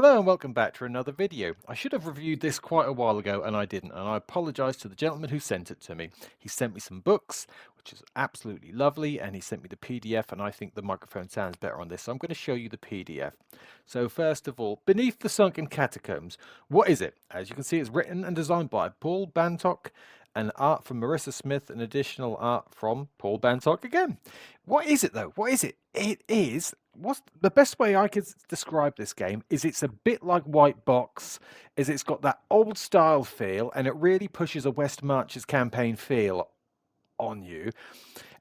Hello and welcome back to another video. I should have reviewed this quite a while ago and I didn't, and I apologise to the gentleman who sent it to me. He sent me some books, which is absolutely lovely, and he sent me the PDF, and I think the microphone sounds better on this, so I'm going to show you the PDF. So first of all, Beneath the Sunken Catacombs. What is it? As you can see, it's written and designed by Paul Bantock, and art from Marissa Smith, and additional art from Paul Bantock again. What is it though? What is it? It is, what's the best way I could describe this game is it's a bit like White Box, is it's got that old style feel, and it really pushes a West Marches campaign feel on you.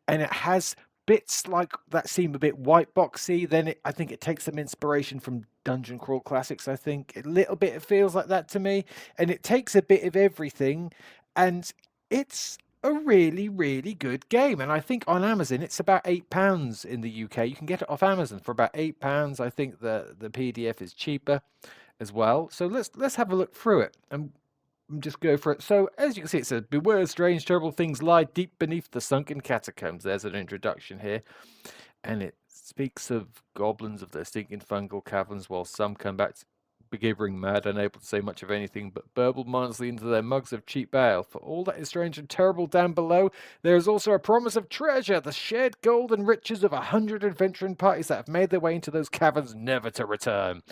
And it has bits like that seem a bit white boxy. Then I think it takes some inspiration from Dungeon Crawl Classics. I think a little bit it feels like that to me, and it takes a bit of everything, and it's a really, really good game. And I think on Amazon it's about £8 in the UK. You can get it off Amazon for about £8. I think the PDF is cheaper as well. So let's have a look through it and just go for it. So, as you can see, it says, "Beware, strange, terrible things lie deep beneath the sunken catacombs." There's an introduction here, and it speaks of goblins of their stinking fungal caverns, while some come back gibbering mad, unable to say much of anything, but burble mindlessly into their mugs of cheap ale. For all that is strange and terrible down below, there is also a promise of treasure, the shared gold and riches of 100 adventuring parties that have made their way into those caverns, never to return.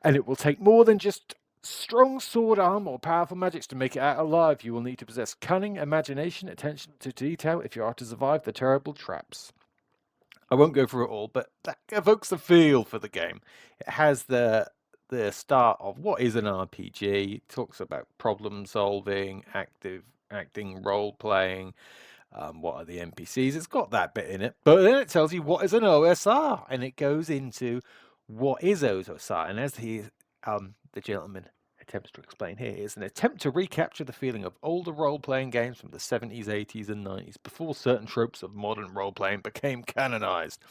And it will take more than just strong sword arm or powerful magics to make it out alive. You will need to possess cunning, imagination, attention to detail if you are to survive the terrible traps. I won't go through it all, but that evokes the feel for the game. It has the start of what is an RPG. It talks about problem solving, acting, role playing. What are the NPCs? It's got that bit in it, but then it tells you what is an OSR, and it goes into what is OSR. And as the gentleman attempts to explain here, it's an attempt to recapture the feeling of older role-playing games from the 70s, 80s, and 90s, before certain tropes of modern role-playing became canonized.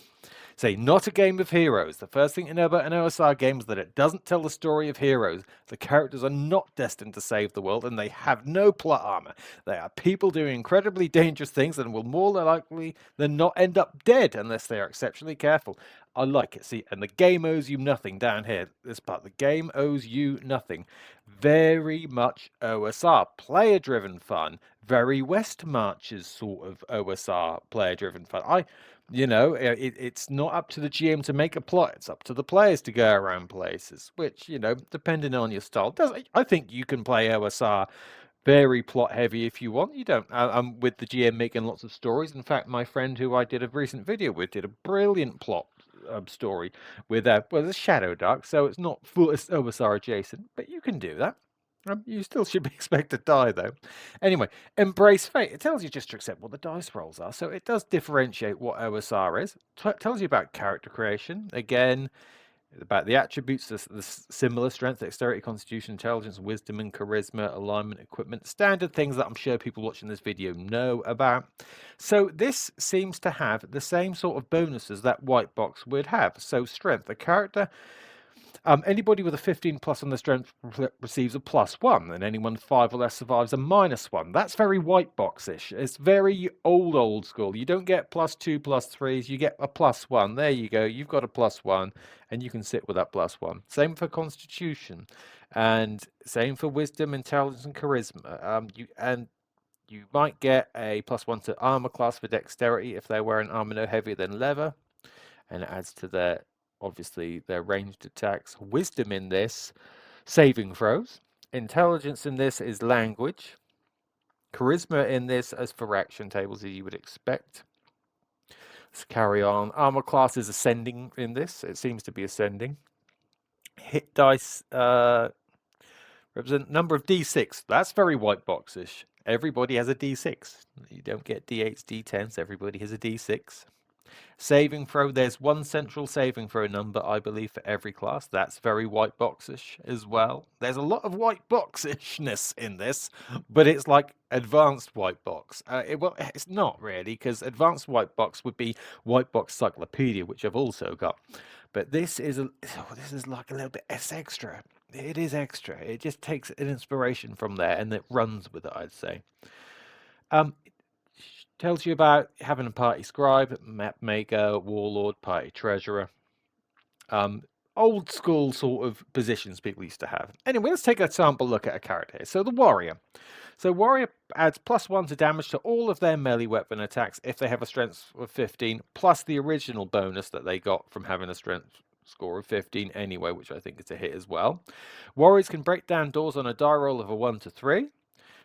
Say, not a game of heroes. The first thing to know about an OSR game is that it doesn't tell the story of heroes. The characters are not destined to save the world, and they have no plot armor. They are people doing incredibly dangerous things and will more likely than not end up dead unless they are exceptionally careful. I like it. See, and the game owes you nothing down here. This part, the game owes you nothing. Very much OSR, player-driven fun. Very West Marches sort of OSR, player-driven fun. It's not up to the GM to make a plot. It's up to the players to go around places, which, depending on your style, I think you can play OSR very plot heavy if you want. You don't. I'm with the GM making lots of stories. In fact, my friend who I did a recent video with did a brilliant plot story with it's Shadow Dark, so it's not full OSR adjacent, but you can do that. You still should be expected to die, though. Anyway, embrace fate. It tells you just to accept what the dice rolls are, so it does differentiate what OSR is. Tells you about character creation. Again, about the attributes, the similar strength, dexterity, constitution, intelligence, wisdom, and charisma, alignment, equipment, standard things that I'm sure people watching this video know about. So this seems to have the same sort of bonuses that White Box would have. So strength, the character, anybody with a 15 plus on the strength receives a +1, and anyone 5 or less survives a -1. That's very White Box-ish. It's very old school. You don't get +2, +3s. You get a +1. There you go. You've got a +1, and you can sit with that +1. Same for Constitution, and same for Wisdom, Intelligence, and Charisma. You might get a +1 to armor class for dexterity if they're wearing armor no heavier than leather, and it adds to their, obviously, their ranged attacks. Wisdom in this, saving throws. Intelligence in this is language. Charisma in this, as for action tables, as you would expect. Let's carry on. Armor class is ascending in this. It seems to be ascending. Hit dice represent number of D6. That's very White Box-ish. Everybody has a D6. You don't get D8s, D10s. Everybody has a D6. Saving throw, there's one central saving throw number, I believe, for every class. That's very White Box-ish as well. There's a lot of White Box-ishness in this, but it's like advanced White Box. Well, it's not really, because advanced White Box would be White Box Cyclopedia, which I've also got. But this is like a little bit extra. It is extra. It just takes an inspiration from there and it runs with it, I'd say. Tells you about having a party scribe, map maker, warlord, party treasurer. old school sort of positions people used to have. Anyway, let's take a sample look at a character here. So the warrior. So warrior adds +1 to damage to all of their melee weapon attacks if they have a strength of 15, plus the original bonus that they got from having a strength score of 15 anyway, which I think is a hit as well. Warriors can break down doors on a die roll of a 1 to 3.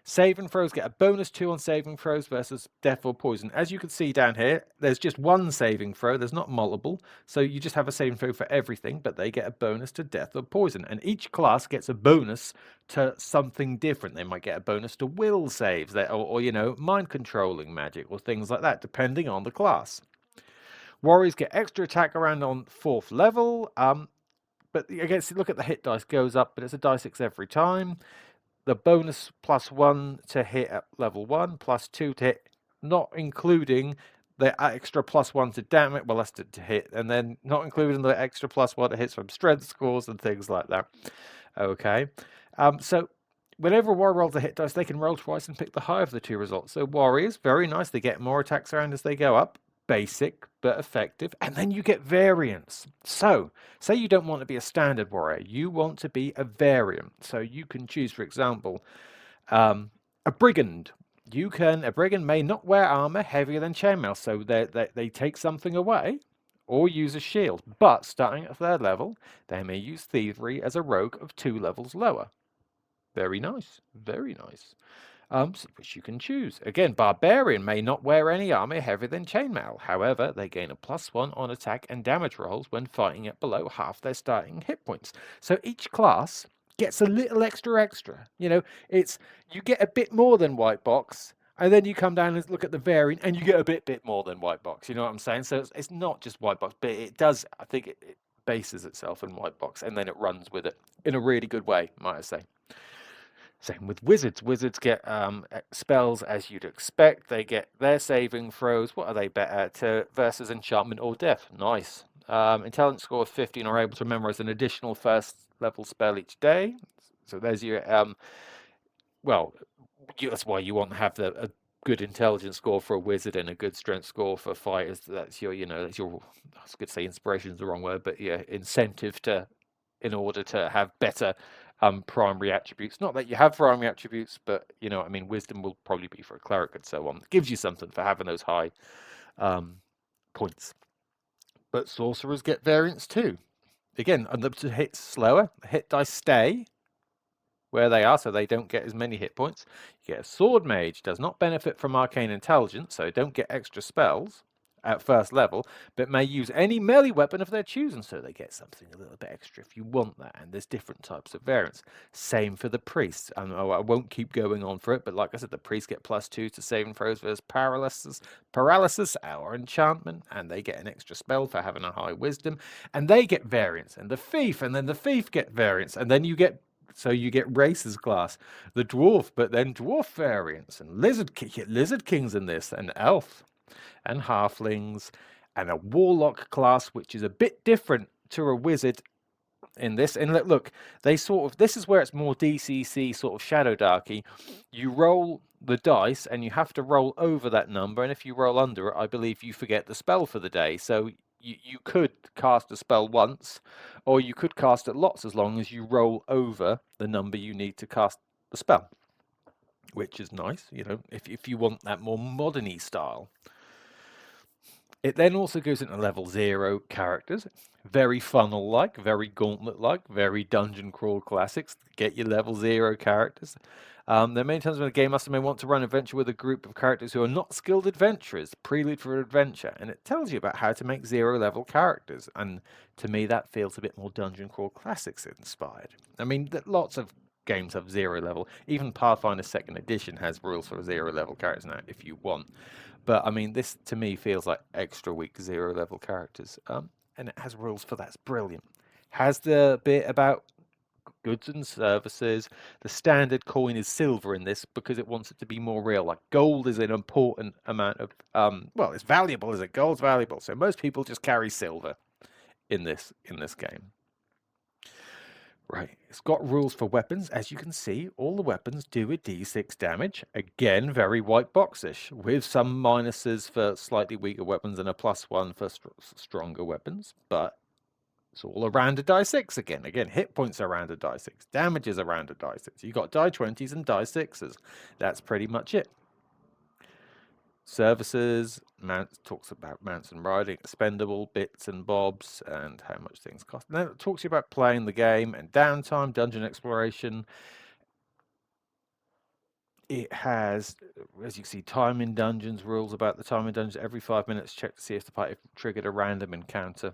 Saving throws get a bonus 2 on saving throws versus death or poison. As you can see down here, there's just one saving throw. There's not multiple. So you just have a saving throw for everything, but they get a bonus to death or poison. And each class gets a bonus to something different. They might get a bonus to will saves or you know, mind controlling magic or things like that, depending on the class. Warriors get extra attack around on 4th level. But again, look at the hit dice goes up, but it's a die 6 every time. The bonus +1 to hit at level 1, +2 to hit, not including the extra +1 to damage, well, that's to hit, and then not including the extra +1 to hits from strength scores and things like that. Okay, so whenever a warrior rolls a hit dice, they can roll twice and pick the higher of the two results. So warriors, very nice, they get more attacks around as they go up. Basic but effective, and then you get variants. So say you don't want to be a standard warrior, you want to be a variant. So you can choose, for example, a brigand. A brigand may not wear armor heavier than chainmail, so they take something away or use a shield, but starting at 3rd level they may use thievery as a rogue of 2 levels lower. Very nice, very nice. Which you can choose. Again, Barbarian may not wear any armor heavier than chainmail. However, they gain a +1 on attack and damage rolls when fighting at below half their starting hit points. So each class gets a little extra. You know, you get a bit more than white box, and then you come down and look at the variant, and you get a bit more than white box. You know what I'm saying? So it's not just white box, but it does. I think it bases itself in white box, and then it runs with it in a really good way, might I say. Same with wizards. Wizards get spells as you'd expect. They get their saving throws. What are they better to versus enchantment or death? Nice. Intelligence score of 15 are able to memorize an additional 1st level spell each day. So there's your well, that's why you want to have a good intelligence score for a wizard and a good strength score for fighters. That's your, that's your. I was going to say inspiration is the wrong word, but yeah, incentive in order to have better primary attributes. Not that you have primary attributes, but you know, I mean, wisdom will probably be for a cleric and so on. It gives you something for having those high points. But sorcerers get variants too. Again, unlimited hits slower. Hit dice stay where they are, so they don't get as many hit points. You get a sword mage, does not benefit from arcane intelligence, so don't get extra spells at 1st level, but may use any melee weapon of their choosing, so they get something a little bit extra if you want that, and there's different types of variants. Same for the priests. I won't keep going on for it, but like I said, the priests get +2 to saving throws versus paralysis or enchantment, and they get an extra spell for having a high wisdom, and they get variants, and the thief get variants, and then you get races class, the dwarf, but then dwarf variants and lizard kings in this, and elf and halflings, and a warlock class, which is a bit different to a wizard in this. And look, this is where it's more DCC sort of shadow darky. You roll the dice and you have to roll over that number, and if you roll under it, I believe you forget the spell for the day. So you could cast a spell once, or you could cast it lots as long as you roll over the number you need to cast the spell, which is nice, you know, if you want that more modern-y style. It then also goes into level 0 characters. Very funnel-like, very gauntlet-like, very dungeon crawl classics. Get your level 0 characters. There are many times when a game master may want to run an adventure with a group of characters who are not skilled adventurers, prelude for adventure, and it tells you about how to make 0 level characters. And to me, that feels a bit more dungeon crawl classics inspired. I mean, lots of games have 0 level. Even Pathfinder 2nd Edition has rules for 0 level characters now, if you want. But I mean, this to me feels like extra weak 0 level characters. And it has rules for that. It's brilliant. Has the bit about goods and services. The standard coin is silver in this because it wants it to be more real. Like gold is an important amount of well, it's valuable, is it? Gold's valuable. So most people just carry silver in this game. Right, it's got rules for weapons. As you can see, all the weapons do a d6 damage. Again, very white boxish, with some minuses for slightly weaker weapons and a +1 for stronger weapons, but It's all around a die 6 again. Again, hit points are around a die 6. Damage is around a die 6. You've got die 20s and die 6s. That's pretty much it. Services, talks about mounts and riding, expendable bits and bobs, and how much things cost. And then it talks to you about playing the game and downtime, dungeon exploration. It has, as you can see, time in dungeons, rules about the time in dungeons. Every 5 minutes, check to see if the party triggered a random encounter.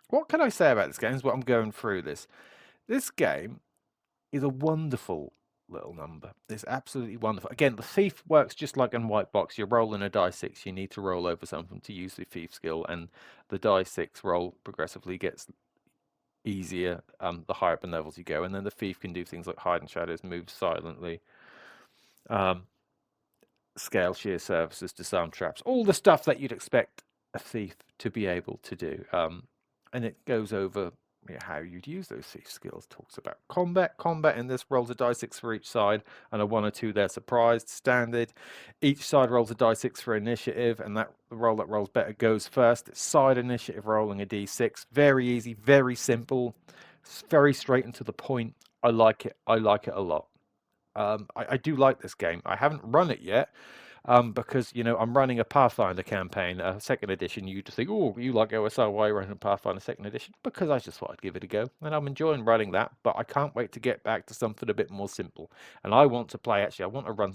What can I say about this game? Is what I'm going through this. This game is a wonderful little number. It's absolutely wonderful. Again, the thief works just like in white box. You're rolling a die 6. You need to roll over something to use the thief skill, and the die 6 roll progressively gets easier the higher up in levels you go. And then the thief can do things like hide in shadows, move silently, scale sheer surfaces, disarm traps, all the stuff that you'd expect a thief to be able to do. And it goes over how you'd use those thief skills. Talks about combat. Combat in this rolls a die 6 for each side, and a 1 or 2 they're surprised. Standard. Each side rolls a die 6 for initiative, and the roll that rolls better goes first. It's side initiative rolling a d6. Very easy, very simple, very straight and to the point. I like it. I like it a lot. I do like this game. I haven't run it yet because, I'm running a Pathfinder campaign, a second edition. You just think, oh, you like OSR, why are you running a Pathfinder second edition? Because I just thought I'd give it a go. And I'm enjoying running that, but I can't wait to get back to something a bit more simple. And I want to play, actually, I want to run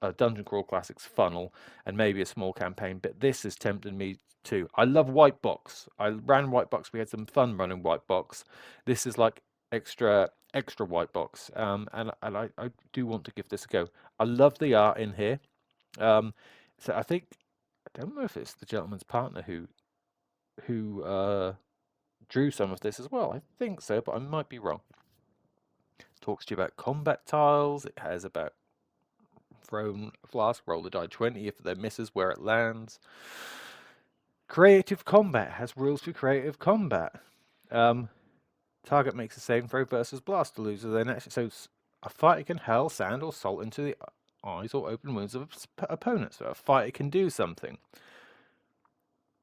a Dungeon Crawl Classics funnel and maybe a small campaign, but this has tempted me too. I love White Box. I ran White Box. We had some fun running White Box. This is like extra white box, and I do want to give this a go. I love the art in here. So I think, I don't know if it's the gentleman's partner who drew some of this as well. I think so, but I might be wrong. Talks to you about combat tiles. It has about thrown flask, roll the die 20 if there misses where it lands. Creative combat has rules for creative combat. Target makes a saving throw versus blaster loser. Then actually, so a fighter can hurl sand or salt into the eyes or open wounds of opponents. So a fighter can do something.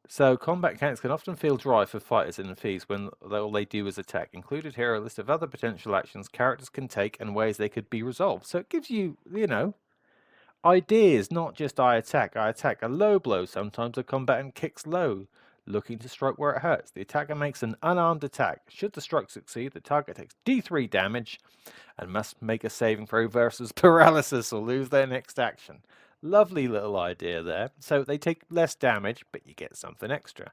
So combat mechanics can often feel dry for fighters in the thieves when all they do is attack. Included here are a list of other potential actions characters can take and ways they could be resolved. So it gives you, ideas, not just I attack. I attack a low blow. Sometimes a combatant kicks low, looking to strike where it hurts. The attacker makes an unarmed attack. Should the strike succeed, the target takes D3 damage and must make a saving throw versus paralysis or lose their next action. Lovely little idea there. So they take less damage, but you get something extra.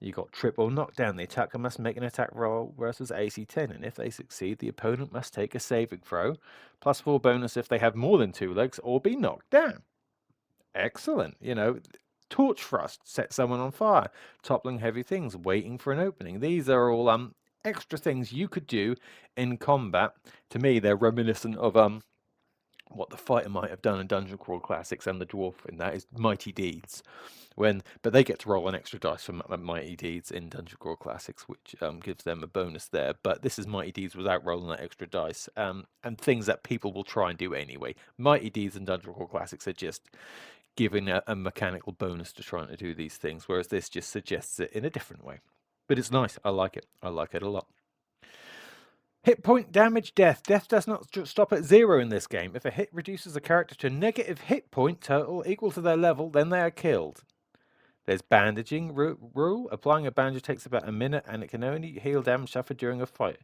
You got trip or knockdown. The attacker must make an attack roll versus AC 10, and if they succeed, the opponent must take a saving throw, +4 bonus if they have more than 2 legs, or be knocked down. Excellent. Torch thrust, set someone on fire. Toppling heavy things, waiting for an opening. These are all extra things you could do in combat. To me, they're reminiscent of what the fighter might have done in Dungeon Crawl Classics, and the dwarf in that is Mighty Deeds. But they get to roll an extra dice for Mighty Deeds in Dungeon Crawl Classics, which gives them a bonus there. But this is Mighty Deeds without rolling that extra dice, and things that people will try and do anyway. Mighty Deeds and Dungeon Crawl Classics are just giving a mechanical bonus to trying to do these things, whereas this just suggests it in a different way. But it's nice. I like it. I like it a lot. Hit point, damage, death. Death does not stop at 0 in this game. If a hit reduces a character to a negative hit point total equal to their level, then they are killed. There's bandaging rule. Applying a bandage takes about a minute, and it can only heal damage suffered during a fight.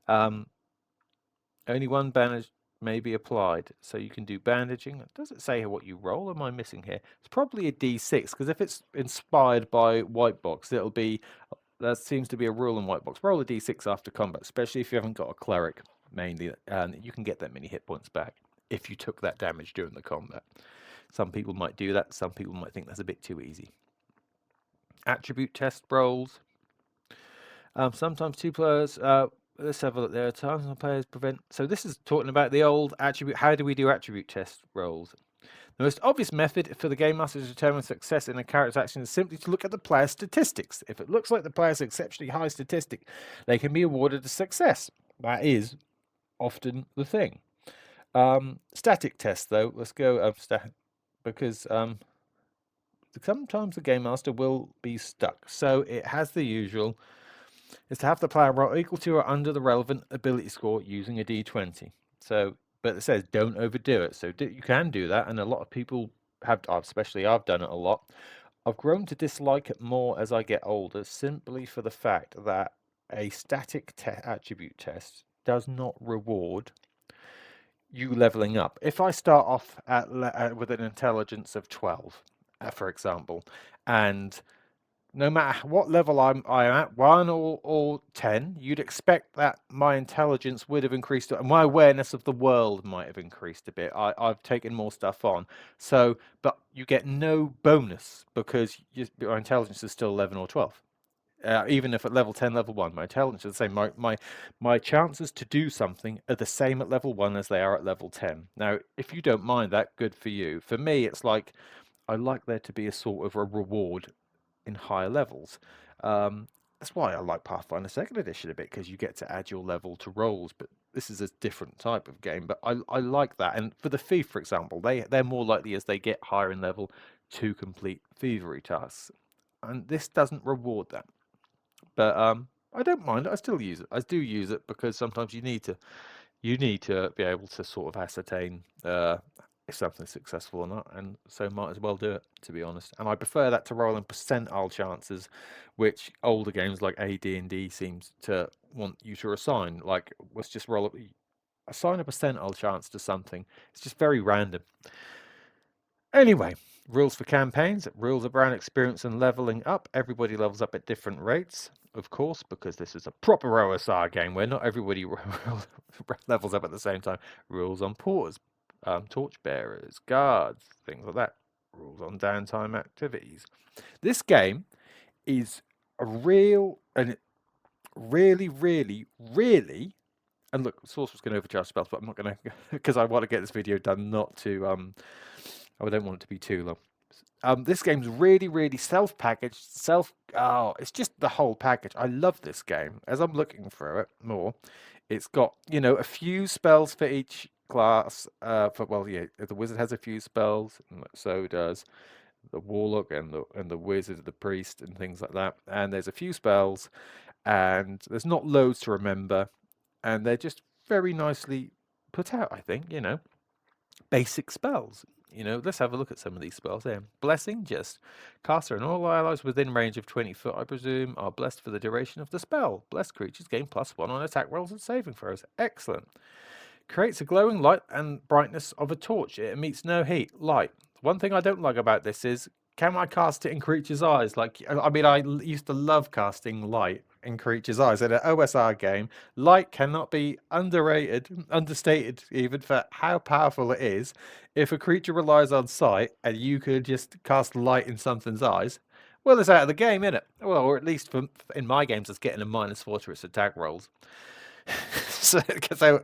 Only one bandage may be applied, so you can do bandaging. Does it say what you roll? Am I missing here? It's probably a D6, because if it's inspired by White Box, it'll be... That seems to be a rule in White Box. Roll a d6 after combat, especially if you haven't got a cleric, mainly. And you can get that many hit points back if you took that damage during the combat. Some people might do that. Some people might think that's a bit too easy. Attribute test rolls. Sometimes 2 players... let's have a look. There are times when players prevent... So this is talking about the old attribute. How do we do attribute test rolls? The most obvious method for the game master to determine success in a character's action is simply to look at the player's statistics. If it looks like the player's exceptionally high statistic, they can be awarded a success. That is often the thing. Static test, though. Let's go because sometimes the game master will be stuck. So it has the usual is to have the player roll equal to or under the relevant ability score using a d20. So, but it says don't overdo it. So you can do that, and a lot of people have, especially I've done it a lot. I've grown to dislike it more as I get older, simply for the fact that a static attribute test does not reward you leveling up. If I start off with an intelligence of 12, for example, and no matter what level I am at, 1 or 10, you'd expect that my intelligence would have increased, and my awareness of the world might have increased a bit. I've taken more stuff on. So, but you get no bonus because your intelligence is still 11 or 12. Even if at level 10, level 1, my intelligence is the same. My chances to do something are the same at level 1 as they are at level 10. Now, if you don't mind that, good for you. For me, it's like I like there to be a sort of a reward in higher levels. That's why I like Pathfinder Second Edition a bit, because you get to add your level to rolls. But this is a different type of game. But I like that. And for the thief, for example, they're more likely as they get higher in level to complete thievery tasks, and this doesn't reward that. But I don't mind it. I still use it. I do use it because sometimes you need to be able to sort of ascertain if something's successful or not, and so might as well do it, to be honest. And I prefer that to rolling percentile chances, which older games like AD&D seems to want you to assign. Like, let's just assign a percentile chance to something. It's just very random. Anyway, rules for campaigns. Rules around experience and leveling up. Everybody levels up at different rates, of course, because this is a proper OSR game where not everybody levels up at the same time. Rules on porters, torchbearers, guards, things like that. Rules on downtime activities. This game is a real and really, really, really. And look, Sorcerer's going to overcharge spells, but I'm not going to, because I want to get this video done, not to I don't want it to be too long. This game's really, really self-packaged, it's just the whole package. I love this game. As I'm looking through it more, it's got, a few spells for each class. The wizard has a few spells, and so does the warlock and the wizard, the priest, and things like that. And there's a few spells, and there's not loads to remember, and they're just very nicely put out, I think, basic spells. Let's have a look at some of these spells here. Blessing, just caster and all allies within range of 20 foot, I presume, are blessed for the duration of the spell. Blessed creatures gain +1 on attack rolls and saving throws. Excellent. Creates a glowing light and brightness of a torch. It emits no heat. Light. One thing I don't like about this is, can I cast it in creatures' eyes? I used to love casting light in creatures' eyes. In an OSR game, light cannot be understated even for how powerful it is. If a creature relies on sight and you could just cast light in something's eyes, well, it's out of the game, isn't it? Well, or at least in my games, it's getting a -4 to its attack rolls. So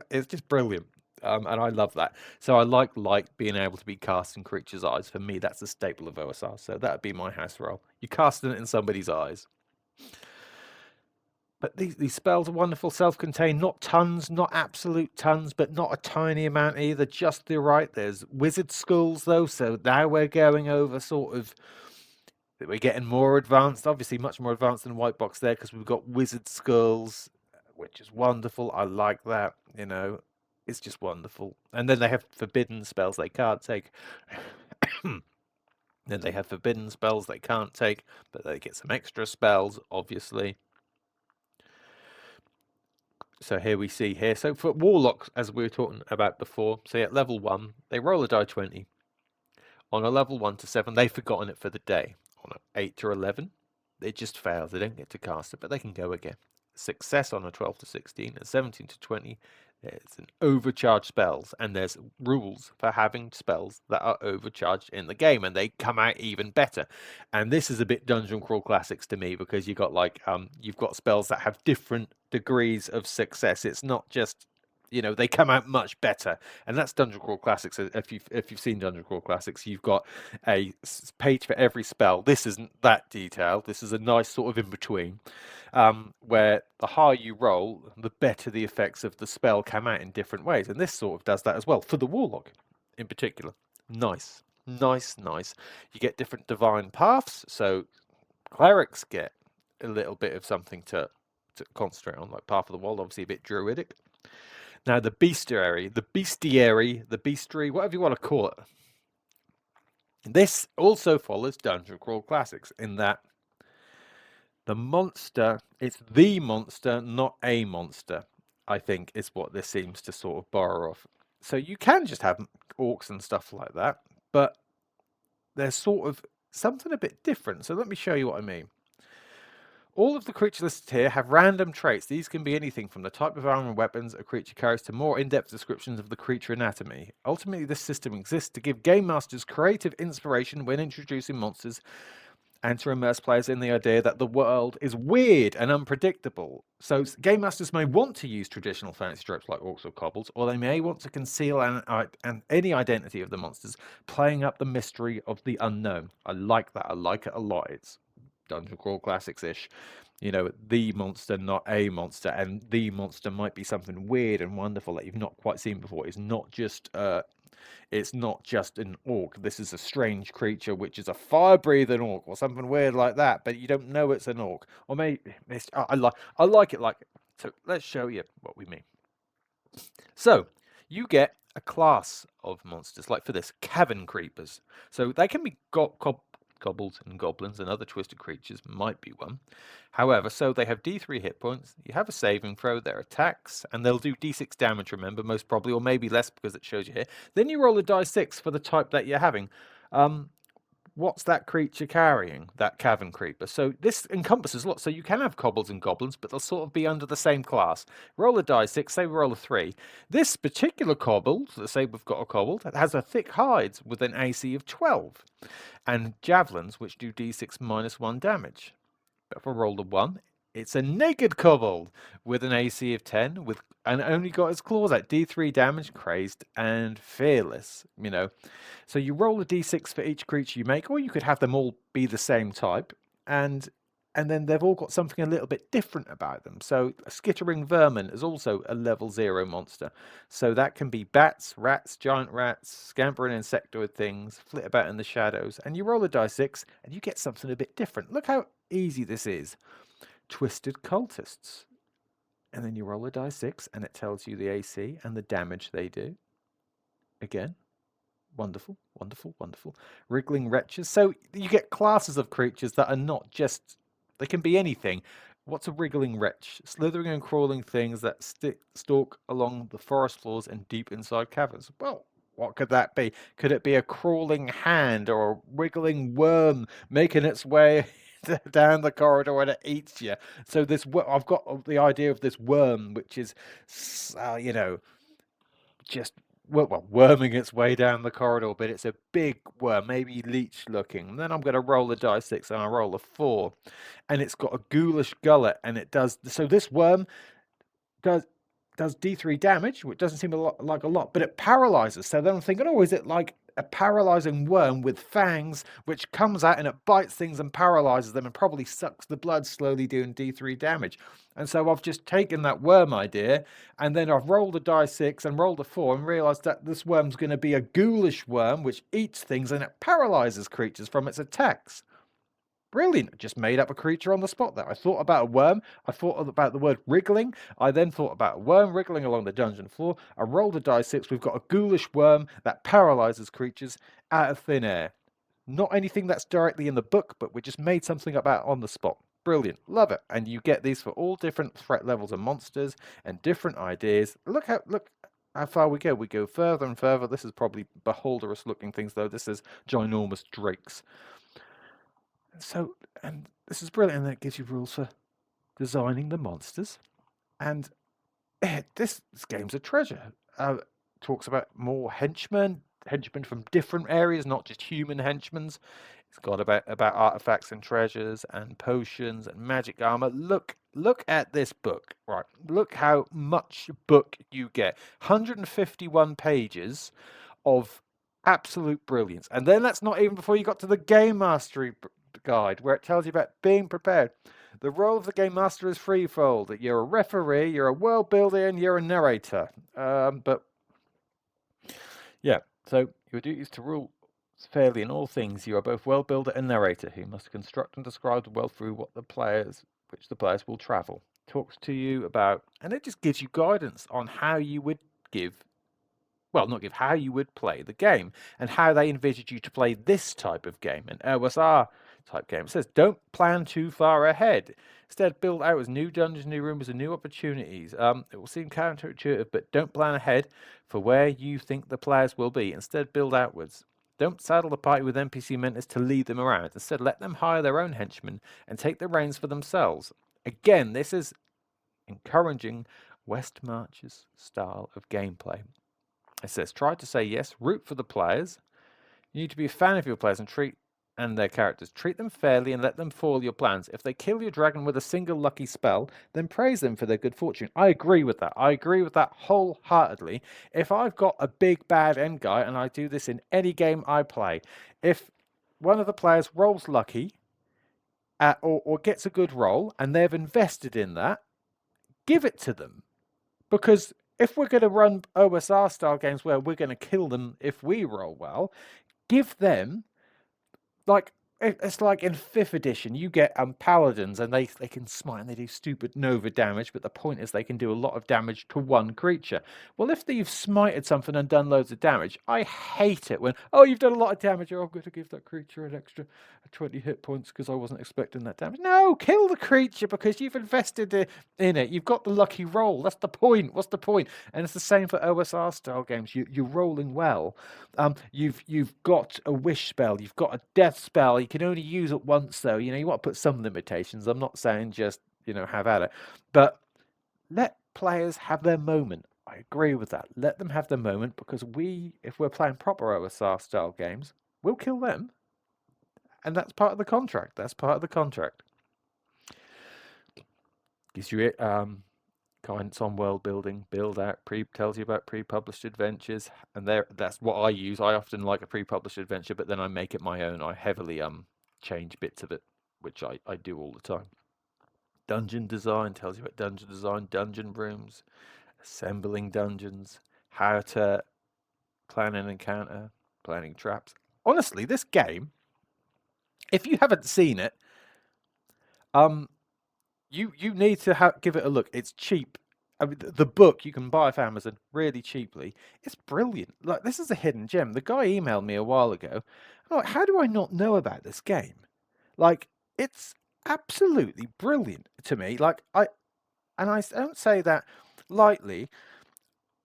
it's just brilliant. And I love that. So I like light being able to be cast in creatures' eyes. For me, that's a staple of OSR. So that would be my house roll. You casting it in somebody's eyes. But these spells are wonderful, self-contained, not tons, not absolute tons, but not a tiny amount either, just the right. There's wizard schools though, so now we're going over sort of, we're getting more advanced, obviously much more advanced than White Box there, because we've got wizard schools, which is wonderful. I like that, it's just wonderful. And then they have forbidden spells they can't take. Then they have forbidden spells they can't take, but they get some extra spells, obviously. So here we see here. So for warlocks, as we were talking about before, say at level 1, they roll a die 20. On a level 1 to 7, they've forgotten it for the day. On an 8 to 11, they just fail. They don't get to cast it, but they can go again. Success on a 12 to 16, and 17 to 20, there's an overcharged spells, and there's rules for having spells that are overcharged in the game, and they come out even better. And this is a bit Dungeon Crawl Classics to me, because you've got spells that have different degrees of success. It's not just they come out much better, and that's Dungeon Crawl Classics. If you've seen Dungeon Crawl Classics, you've got a page for every spell. This isn't that detailed. This is a nice sort of in between, where the higher you roll, the better the effects of the spell come out in different ways, and this sort of does that as well for the Warlock, in particular. Nice, nice, nice. You get different divine paths, so clerics get a little bit of something to to concentrate on, like Path of the Wild, obviously a bit druidic. Now the bestiary, the bestiary, whatever you want to call it. This also follows Dungeon Crawl Classics in that the monster, it's the monster, not a monster, I think, is what this seems to sort of borrow off. So you can just have orcs and stuff like that, but there's sort of something a bit different. So let me show you what I mean. All of the creatures listed here have random traits. These can be anything from the type of armor and weapons a creature carries to more in-depth descriptions of the creature anatomy. Ultimately, this system exists to give game masters creative inspiration when introducing monsters and to immerse players in the idea that the world is weird and unpredictable. So game masters may want to use traditional fantasy tropes like orcs or kobolds, or they may want to conceal any identity of the monsters, playing up the mystery of the unknown. I like that. I like it a lot. It's Dungeon Crawl Classics-ish. You know, the monster, not a monster, and the monster might be something weird and wonderful that you've not quite seen before. It's not just an orc. This is a strange creature, which is a fire-breathing orc or something weird like that. But you don't know it's an orc, or maybe I like it like it. So let's show you what we mean. So you get a class of monsters, like for this, cavern creepers. So they can be kobolds and goblins and other twisted creatures, might be one. However, so they have D3 hit points, you have a saving throw, their attacks, and they'll do D6 damage, remember, most probably, or maybe less because it shows you here. Then you roll a die 6 for the type that you're having. What's that creature carrying, that cavern creeper? So this encompasses lots. So you can have kobolds and goblins, but they'll sort of be under the same class. Roll a die 6, say we roll a 3. This particular kobold, let's say we've got a kobold, that has a thick hide with an AC of 12. And javelins, which do d6 minus 1 damage. But if I roll a 1, it's a naked kobold with an AC of 10, and only got his claws out. D3 damage, crazed, and fearless, you know. So you roll a d6 for each creature you make, or you could have them all be the same type, and then they've all got something a little bit different about them. So a skittering vermin is also a level 0 monster. So that can be bats, rats, giant rats, scampering insectoid things, flit about in the shadows, and you roll a die 6 and you get something a bit different. Look how easy this is. Twisted cultists. And then you roll a die 6 and it tells you the AC and the damage they do. Again, wonderful, wonderful, wonderful. Wriggling wretches. So you get classes of creatures that are not just, they can be anything. What's a wriggling wretch? Slithering and crawling things that stalk along the forest floors and deep inside caverns. Well, what could that be? Could it be a crawling hand or a wriggling worm making its way down the corridor and it eats you? So this, I've got the idea of this worm, which is, you know, just worming its way down the corridor, but it's a big worm, maybe leech looking. And then I'm going to roll a die 6 and I roll a 4, and it's got a ghoulish gullet, and it does. So this worm does D3 damage, which doesn't seem like a lot, but it paralyzes. So then I'm thinking, oh, is it like a paralyzing worm with fangs, which comes out and it bites things and paralyzes them and probably sucks the blood, slowly doing D3 damage? And so I've just taken that worm idea, and then I've rolled a die 6 and rolled a 4 and realized that this worm's going to be a ghoulish worm, which eats things and it paralyzes creatures from its attacks. Brilliant. Just made up a creature on the spot there. I thought about a worm. I thought about the word wriggling. I then thought about a worm wriggling along the dungeon floor. I rolled a die 6. We've got a ghoulish worm that paralyzes creatures out of thin air. Not anything that's directly in the book, but we just made something up out on the spot. Brilliant. Love it. And you get these for all different threat levels of monsters and different ideas. Look how far we go. We go further and further. This is probably beholderous looking things, though. This is ginormous drakes. So, and this is brilliant, and it gives you rules for designing the monsters. And this game's a treasure. Talks about more henchmen from different areas, not just human henchmen. It's got about artifacts and treasures and potions and magic armor. Look at this book, right? Look how much book you get. 151 pages of absolute brilliance. And then that's not even before you got to the game mastery guide, where it tells you about being prepared. The role of the game master is threefold. You're a referee, you're a world builder, and you're a narrator. But yeah, so your duty is to rule fairly in all things. You are both world builder and narrator, who must construct and describe the world through which the players will travel. talks to you about, and it just gives you guidance on how you would give, well, not give, how you would play the game and how they envisage you to play this type of game, an OSR type game. It says, don't plan too far ahead. Instead, build out as new dungeons, new rooms, and new opportunities. It will seem counterintuitive, but don't plan ahead for where you think the players will be. Instead, build outwards. Don't saddle the party with NPC mentors to lead them around. Instead, let them hire their own henchmen and take the reins for themselves. Again, this is encouraging West March's style of gameplay. It says, try to say yes, root for the players. You need to be a fan of your players and their characters. Treat them fairly and let them foil your plans. If they kill your dragon with a single lucky spell, then praise them for their good fortune. I agree with that. I agree with that wholeheartedly. If I've got a big bad end guy, and I do this in any game I play, if one of the players rolls lucky or gets a good roll and they've invested in that, give it to them. Because if we're going to run OSR style games where we're going to kill them if we roll well, give them, like, it's like in 5th edition, you get paladins and they can smite and they do stupid Nova damage, but the point is they can do a lot of damage to one creature. Well, if you've smited something and done loads of damage, I hate it when, oh, you've done a lot of damage, oh, I'm going to give that creature an extra 20 hit points because I wasn't expecting that damage. No, kill the creature because you've invested in it. You've got the lucky roll. That's the point. What's the point? And it's the same for OSR style games. You're rolling well. You've got a wish spell. You've got a death spell. You can only use it once, though. You want to put some limitations. I'm not saying just have at it, but let players have their moment. I agree with that. Let them have their moment because if we're playing proper OSR style games, we'll kill them, and that's part of the contract. That's part of the contract. Gives you guidance on world building, build out, tells you about pre-published adventures, and that's what I use. I often like a pre-published adventure, but then I make it my own. I heavily change bits of it, which I do all the time. Dungeon design tells you about dungeon design, dungeon rooms, assembling dungeons, how to plan an encounter, planning traps. Honestly, this game, if you haven't seen it, you need to give it a look. It's cheap. I mean, the book you can buy off Amazon really cheaply. It's brilliant. Like, this is a hidden gem. The guy emailed me a while ago. I'm like, how do I not know about this game? Like, it's absolutely brilliant to me. Like, I don't say that lightly.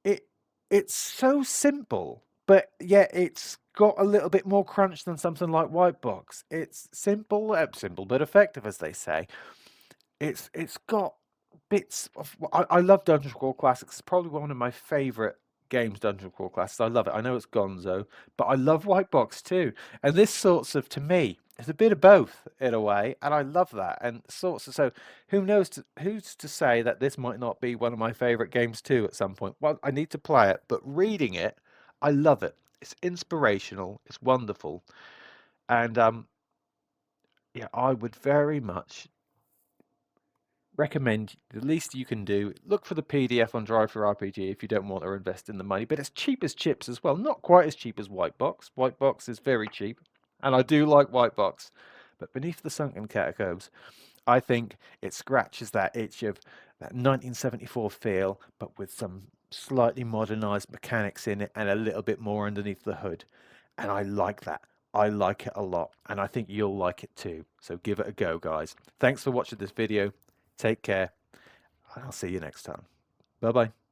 It's so simple, but yet it's got a little bit more crunch than something like White Box. It's simple but effective, as they say. It's got bits of. I love Dungeon Crawl Classics. It's probably one of my favorite games, Dungeon Crawl Classics. I love it. I know it's gonzo, but I love White Box too. And this sorts of, to me, it's a bit of both in a way, and I love that. And sorts of, so who's to say that this might not be one of my favorite games too at some point? Well, I need to play it, but reading it, I love it. It's inspirational. It's wonderful, and yeah, I would very much recommend, the least you can do, look for the PDF on Drive for RPG if you don't want to invest in the money, but it's cheap as chips as well. Not quite as cheap as White Box. White Box is very cheap, and I do like White Box, but Beneath the Sunken Catacombs, I think it scratches that itch of that 1974 feel, but with some slightly modernized mechanics in it and a little bit more underneath the hood, and I like that. I like it a lot, and I think you'll like it too. So give it a go, guys. Thanks for watching this video. Take care, and I'll see you next time. Bye-bye.